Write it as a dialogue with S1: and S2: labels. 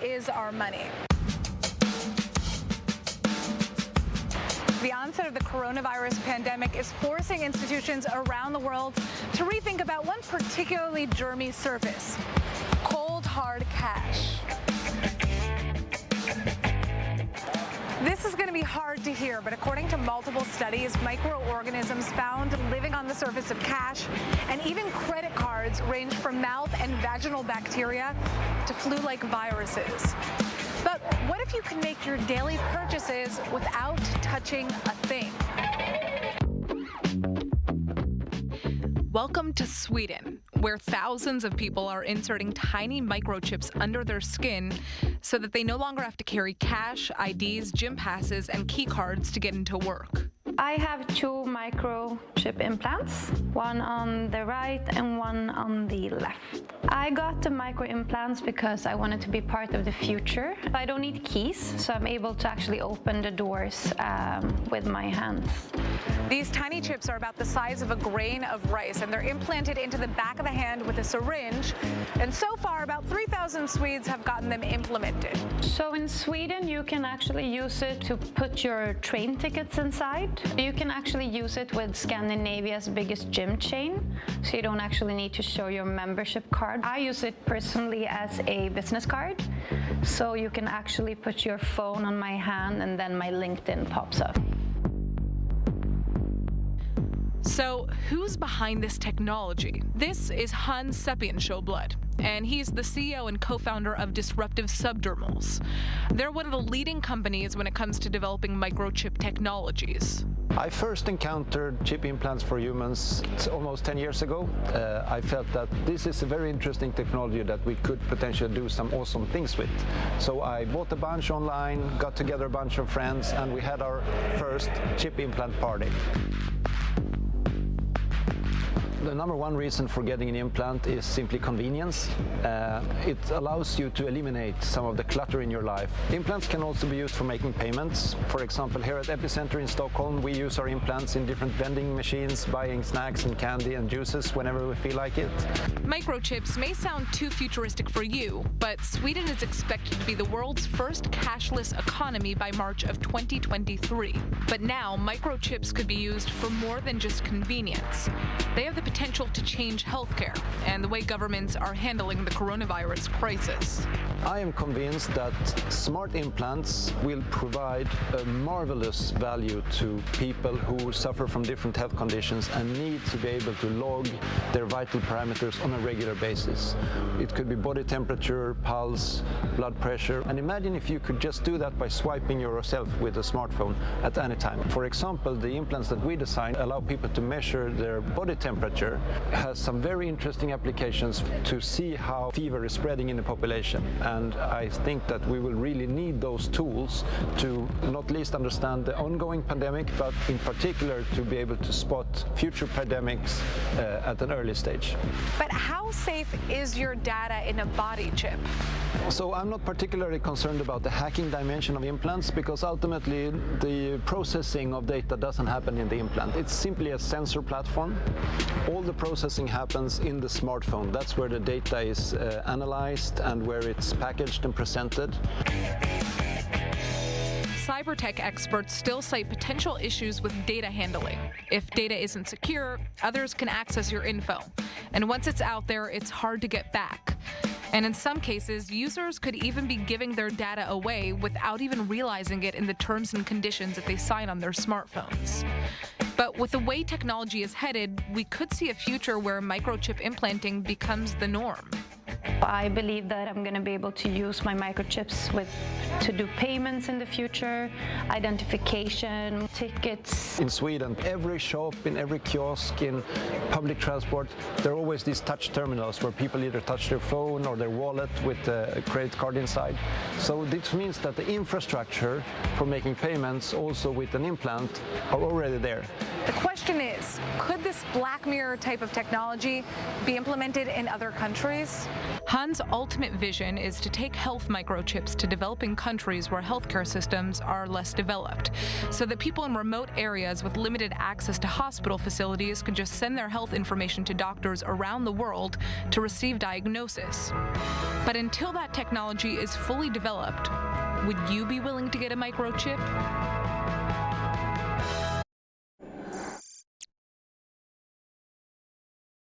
S1: is our money? The onset of the coronavirus pandemic is forcing institutions around the world to rethink about one particularly germy surface: cold, hard cash. This is going to be hard to hear, but according to multiple studies, microorganisms found living on the surface of cash and even credit cards range from mouth and vaginal bacteria to flu-like viruses. But what if you can make your daily purchases without touching a thing? Welcome to Sweden, where thousands of people are inserting tiny microchips under their skin so that they no longer have to carry cash, IDs, gym passes, and key cards to get into work.
S2: I have 2 microchip implants, one on the right and one on the left. I got the micro implants because I wanted to be part of the future. I don't need keys, so I'm able to actually open the doors with my hands.
S1: These tiny chips are about the size of a grain of rice, and they're implanted into the back of the hand with a syringe. And so far, about 3,000 Swedes have gotten them implemented.
S2: So in Sweden, you can actually use it to put your train tickets inside. You can actually use it with Scandinavia's biggest gym chain, so you don't actually need to show your membership card. I use it personally as a business card, so you can actually put your phone on my hand and then my LinkedIn pops up.
S1: So who's behind this technology? This is Hans Seppienskjold, and he's the CEO and co-founder of Disruptive Subdermals. They're one of the leading companies when it comes to developing microchip technologies.
S3: I first encountered chip implants for humans almost 10 years ago. I felt that this is a very interesting technology that we could potentially do some awesome things with. So I bought a bunch online, got together a bunch of friends, and we had our first chip implant party. The number one reason for getting an implant is simply convenience. It allows you to eliminate some of the clutter in your life. Implants can also be used for making payments. For example, here at Epicenter in Stockholm, we use our implants in different vending machines, buying snacks and candy and juices whenever we feel like it.
S1: Microchips may sound too futuristic for you, but Sweden is expected to be the world's first cashless economy by March of 2023. But now, microchips could be used for more than just convenience. They have the potential to change healthcare and the way governments are handling the coronavirus crisis.
S3: I am convinced that smart implants will provide a marvelous value to people who suffer from different health conditions and need to be able to log their vital parameters on a regular basis. It could be body temperature, pulse, blood pressure, and imagine if you could just do that by swiping yourself with a smartphone at any time. For example, the implants that we designed allow people to measure their body temperature. Has some very interesting applications to see how fever is spreading in the population, and I think that we will really need those tools to not least understand the ongoing pandemic, but in particular to be able to spot future pandemics at an early stage.
S1: But how safe is your data in a body chip?
S3: So I'm not particularly concerned about the hacking dimension of implants, because ultimately the processing of data doesn't happen in the implant. It's simply a sensor platform. All the processing happens in the smartphone. That's where the data is analyzed and where it's packaged and presented.
S1: Cybertech experts still cite potential issues with data handling. If data isn't secure, others can access your info. And once it's out there, it's hard to get back. And in some cases, users could even be giving their data away without even realizing it in the terms and conditions that they sign on their smartphones. But with the way technology is headed, we could see a future where microchip implanting becomes the norm.
S2: I believe that I'm going to be able to use my microchips to do payments in the future, identification, tickets.
S3: In Sweden, every shop, in every kiosk, in public transport, there are always these touch terminals where people either touch their phone or their wallet with a credit card inside. So this means that the infrastructure for making payments also with an implant are already there.
S1: The question is, could this Black Mirror type of technology be implemented in other countries? Hans' ultimate vision is to take health microchips to developing countries where healthcare systems are less developed, so that people in remote areas with limited access to hospital facilities can just send their health information to doctors around the world to receive diagnosis. But until that technology is fully developed, would you be willing to get a microchip?